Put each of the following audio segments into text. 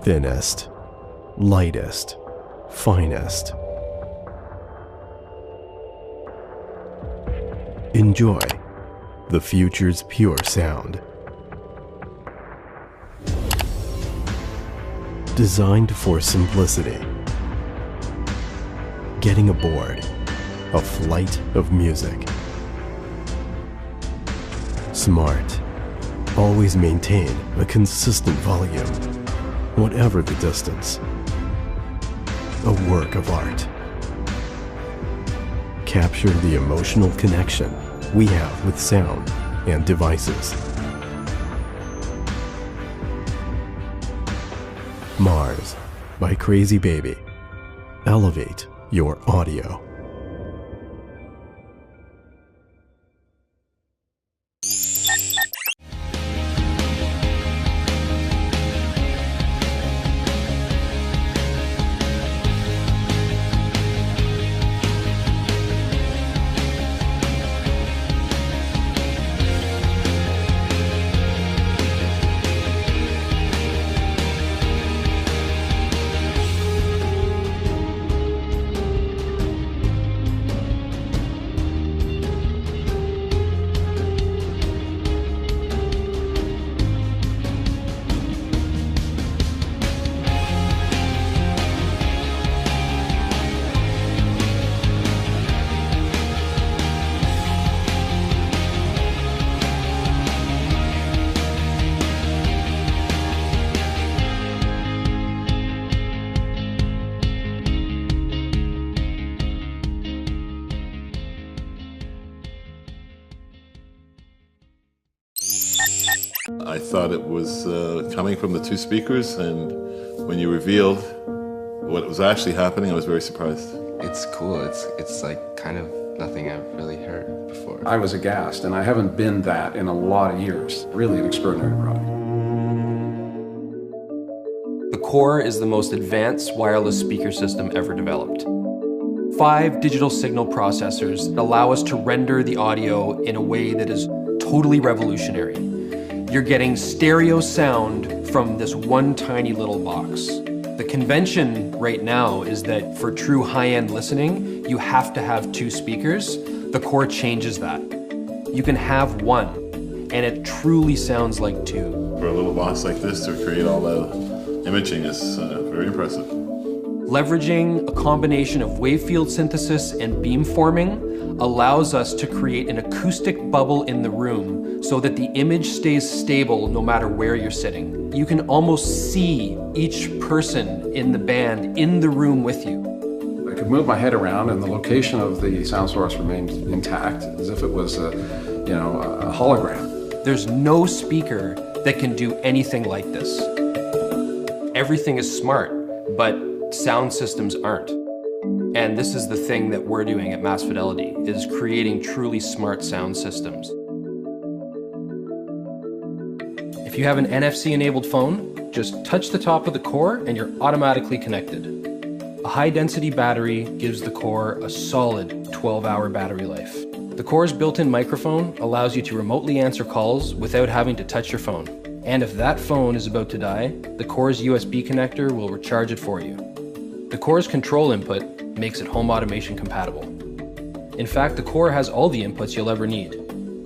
thinnest, lightest, finest. Enjoy the future's pure sound. Designed for simplicity. Getting aboard a flight of music. Smart. Always maintain a consistent volume, whatever the distance. A work of art. Capture the emotional connection we have with sound and devices. Mars by Crazy Baby. Elevate your audio. I thought it was coming from the two speakers, and when you revealed what was actually happening, I was very surprised. It's cool. It's like kind of nothing I've really heard before. I was aghast, and I haven't been that in a lot of years. Really an extraordinary product. The Core is the most advanced wireless speaker system ever developed. 5 digital signal processors allow us to render the audio in a way that is totally revolutionary. You're getting stereo sound from this one tiny little box. The convention right now is that for true high-end listening, you have to have 2 speakers. The Core changes that. You can have 1, and it truly sounds like 2. For a little box like this to create all the imaging is very impressive. Leveraging a combination of wave field synthesis and beamforming allows us to create an acoustic bubble in the room so that the image stays stable no matter where you're sitting. You can almost see each person in the band in the room with you. I could move my head around, and the location of the sound source remained intact, as if it was a hologram. There's no speaker that can do anything like this. Everything is smart, but sound systems aren't. And this is the thing that we're doing at Mass Fidelity, is creating truly smart sound systems. If you have an NFC-enabled phone, just touch the top of the Core and you're automatically connected. A high-density battery gives the Core a solid 12-hour battery life. The Core's built-in microphone allows you to remotely answer calls without having to touch your phone. And if that phone is about to die, the Core's USB connector will recharge it for you. The Core's control input makes it home automation compatible. In fact, the Core has all the inputs you'll ever need.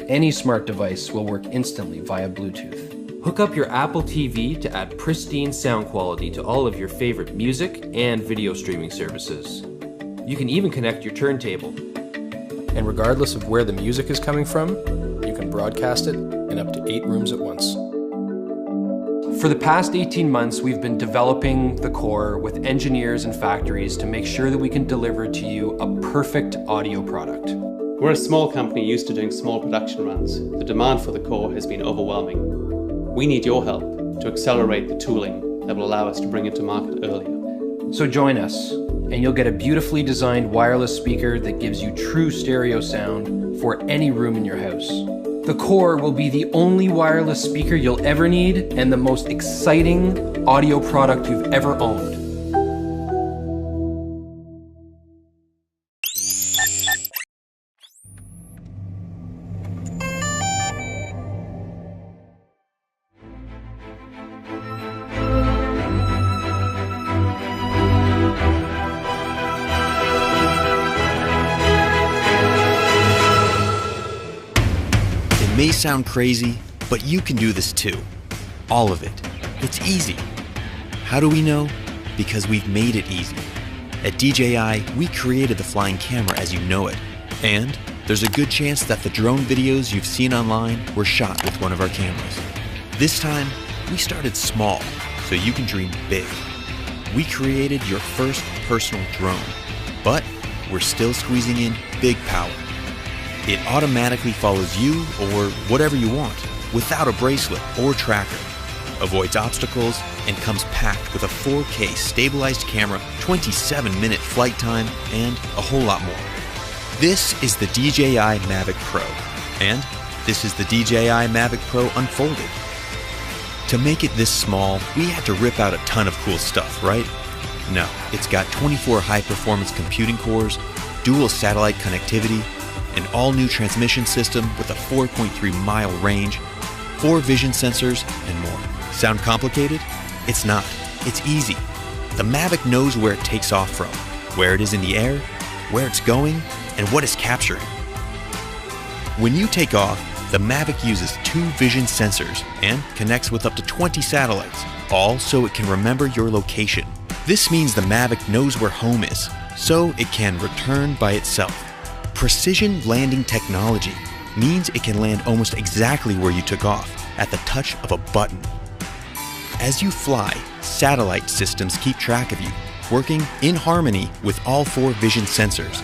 Any smart device will work instantly via Bluetooth. Hook up your Apple TV to add pristine sound quality to all of your favorite music and video streaming services. You can even connect your turntable. And regardless of where the music is coming from, you can broadcast it in up to 8 rooms at once. For the past 18 months, we've been developing the Core with engineers and factories to make sure that we can deliver to you a perfect audio product. We're a small company used to doing small production runs. The demand for the Core has been overwhelming. We need your help to accelerate the tooling that will allow us to bring it to market earlier. So join us, and you'll get a beautifully designed wireless speaker that gives you true stereo sound for any room in your house. The Core will be the only wireless speaker you'll ever need and the most exciting audio product you've ever owned. may sound crazy, but you can do this too. All of it. It's easy. How do we know? Because we've made it easy. At DJI, we created the flying camera as you know it. And there's a good chance that the drone videos you've seen online were shot with one of our cameras. This time, we started small, so you can dream big. We created your first personal drone, but we're still squeezing in big power. It automatically follows you or whatever you want, without a bracelet or tracker, avoids obstacles, and comes packed with a 4K stabilized camera, 27-minute flight time, and a whole lot more. This is the DJI Mavic Pro, and this is the DJI Mavic Pro Unfolded. To make it this small, we had to rip out a ton of cool stuff, right? No, it's got 24 high-performance computing cores, dual satellite connectivity, an all-new transmission system with a 4.3-mile range, 4 vision sensors, and more. Sound complicated? It's not. It's easy. The Mavic knows where it takes off from, where it is in the air, where it's going, and what it's capturing. When you take off, the Mavic uses 2 vision sensors and connects with up to 20 satellites, all so it can remember your location. This means the Mavic knows where home is, so it can return by itself. Precision landing technology means it can land almost exactly where you took off, at the touch of a button. As you fly, satellite systems keep track of you, working in harmony with all 4 vision sensors,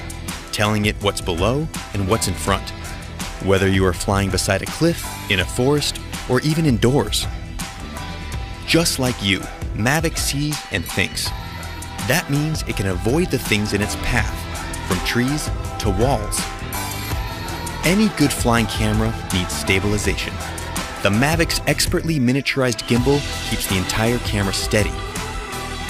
telling it what's below and what's in front, whether you are flying beside a cliff, in a forest, or even indoors. Just like you, Mavic sees and thinks. That means it can avoid the things in its path, from trees to walls. Any good flying camera needs stabilization. The Mavic's expertly miniaturized gimbal keeps the entire camera steady.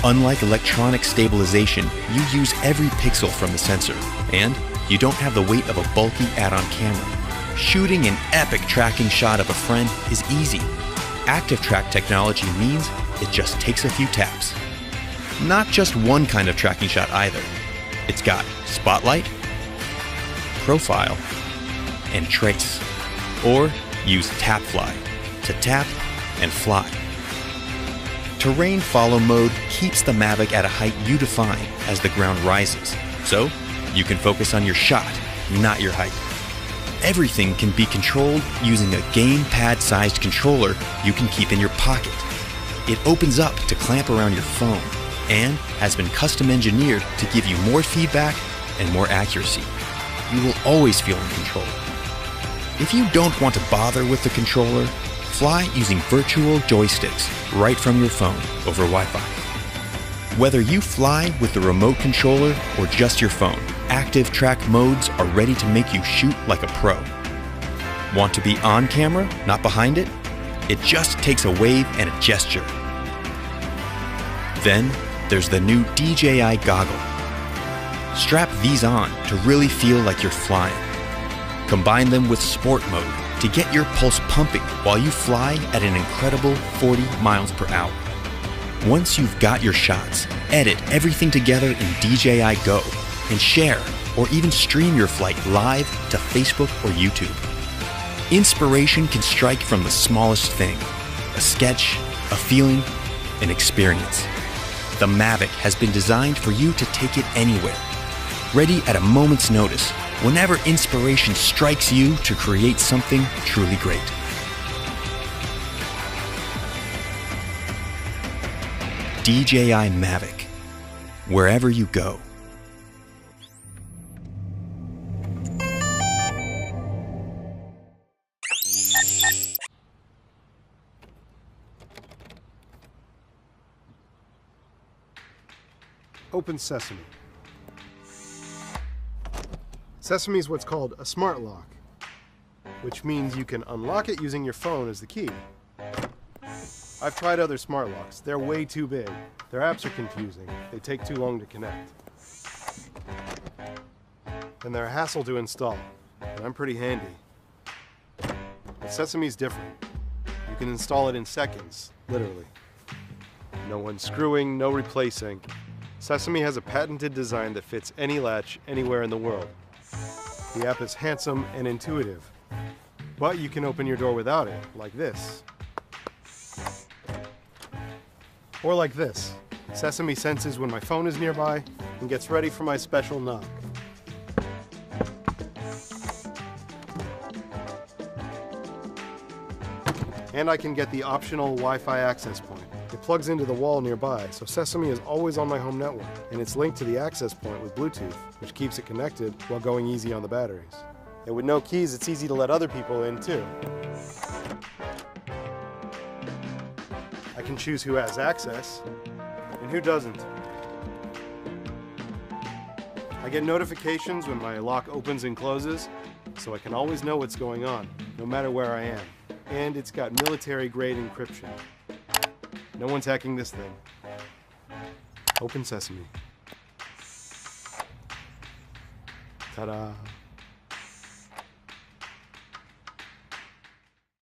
Unlike electronic stabilization, you use every pixel from the sensor, and you don't have the weight of a bulky add-on camera. Shooting an epic tracking shot of a friend is easy. Active track technology means it just takes a few taps. Not just one kind of tracking shot either. It's got spotlight, profile, and trace. Or use tap fly to tap and fly. Terrain follow mode keeps the Mavic at a height you define as the ground rises, so you can focus on your shot, not your height. Everything can be controlled using a gamepad-sized controller you can keep in your pocket. It opens up to clamp around your phone and has been custom engineered to give you more feedback and more accuracy. You will always feel in control. If you don't want to bother with the controller, fly using virtual joysticks right from your phone over Wi-Fi. Whether you fly with the remote controller or just your phone, active track modes are ready to make you shoot like a pro. Want to be on camera, not behind it? It just takes a wave and a gesture. Then there's the new DJI goggle. Strap these on to really feel like you're flying. Combine them with sport mode to get your pulse pumping while you fly at an incredible 40 miles per hour. Once you've got your shots, edit everything together in DJI Go and share or even stream your flight live to Facebook or YouTube. Inspiration can strike from the smallest thing: a sketch, a feeling, an experience. The Mavic has been designed for you to take it anywhere, ready at a moment's notice, whenever inspiration strikes you to create something truly great. DJI Mavic, wherever you go. Open Sesame. Sesame is what's called a smart lock, which means you can unlock it using your phone as the key. I've tried other smart locks. They're way too big. Their apps are confusing. They take too long to connect. And they're a hassle to install, and I'm pretty handy. But Sesame's different. You can install it in seconds, literally. No unscrewing, no replacing. Sesame has a patented design that fits any latch anywhere in the world. The app is handsome and intuitive. But you can open your door without it, like this. Or like this. Sesame senses when my phone is nearby and gets ready for my special knock. And I can get the optional Wi-Fi access point. It plugs into the wall nearby, so Sesame is always on my home network, and it's linked to the access point with Bluetooth, which keeps it connected while going easy on the batteries. And with no keys, it's easy to let other people in too. I can choose who has access and who doesn't. I get notifications when my lock opens and closes, so I can always know what's going on, no matter where I am. And it's got military-grade encryption. No one's hacking this thing. Open Sesame. Ta-da.